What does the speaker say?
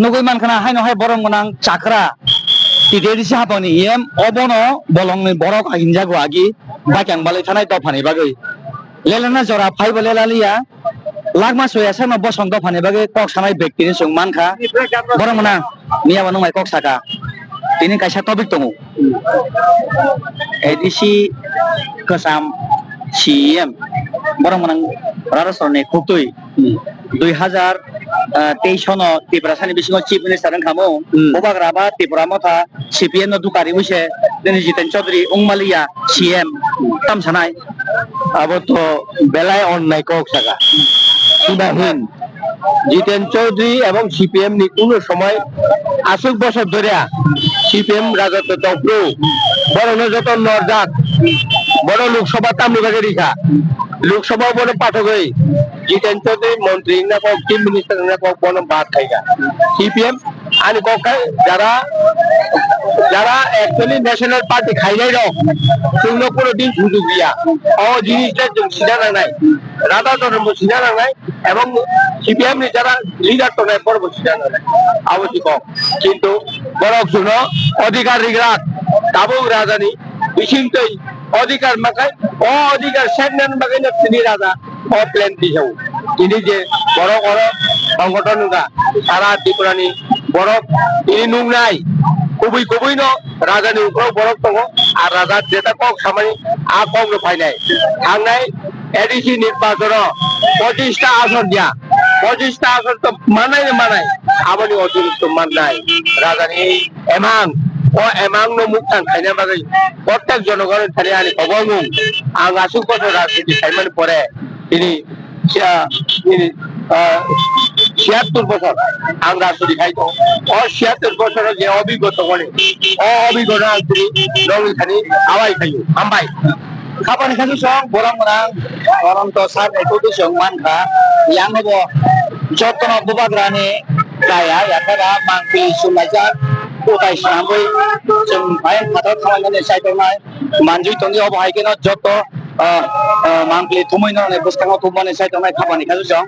nugui man kana hai no hai borong gonang chakra tideri si hatoni yem obono bolong ni borok aginja go agi bakyang balai thanai to phani bagai lelana jora phai bole lalia lagma soya sa no bosong to phani bagai kok sanai ব্যক্তি ni sung mankha borong gonang niya banung mai kok saka tini kaisa topik tongo edisi kesam CM borong gonang rarasone khutui 2023 সনে Tripura Sunny বিসিং chief minister খামো ওবাগ্রাবা ত্রিপুরা মথা CPM ন দুকারি বসে দিনে জিতেন Chowdhury উংমালিয়া CM তামসানাই আবো তো বেলায় অন্যায় কক সাকা সুদাহীন জিতেন চৌধুরী এবং সিপিএম নি কোনো সময় আসুক বছর ধরে সিপিএম রাজত্ব চক্র বড় যত নরজাত বড় লোকসভা তামলিবাগে রিখা লোকসভা বড় পাঠক হয়ে জিতেন চৌধুরী মন্ত্রী না কক চিফ মিনিস্টার না কক বন বাদ খাইগা সিপিএম आणि कोकाय যারা অ্যাকচুয়ালি ন্যাশনাল পার্টি খাইলাই রক সেগুলো কোনোদিন সুযোগ দিয়া ও জিনিসটা সিধা নাই রাধা ধর্ম সিধা নাই এবং সিপিএম নি যারা লিডার তো নাই পর্ব সিধা নাই আবশ্যক কিন্তু বড় শুনো অধিকার রিগ্রাট তাবু রাজানি বিশিংতই অধিকার মাকাই ও অধিকার সেনন মাকাই না তিনি রাজা ও প্ল্যান দিছাও তিনি যে বড় বড় সংগঠন সারা ত্রিপুরানি বড় তিনি নুং নাই খুবই খুবই ন রাজানি উপর বড় দङ আর রাজা যেটা কক সামানি আ কক ফাই নাই থাंनाय এডিসি নির্বাচন 25টা আসন দিয়া 25টা আসন তো মানাই আবানি অতিরিক্ত মাননাই রাজানি এমাং ও এমাং ন মুক্তান খাইনা বাগै প্রত্যেক জনগণের থারে আনি খবর মুং আং আসুক বছর রাজনীতি খাইমান পরে তিনি 76 বছর আং রাজনীতি খাইতো ও 76 বছর যে অভিজ্ঞতা করে ও অভিজ্ঞতা তিনি রঙিখানি আওয়াই খাইও হামবাই খাপানি খানি সং বরং রাং অনন্ত সার একুদি song মানখা yang hebo jotno bubagrani daya yakara mangpi sulajar utai sambai जों बाय खाथाव खामानि साइटनाय मानजि तंनि अबहायकेनो जत मांगलि थुमैनो बुस्थाङाव थुमनाय साइटनाय खामानि खाजु जों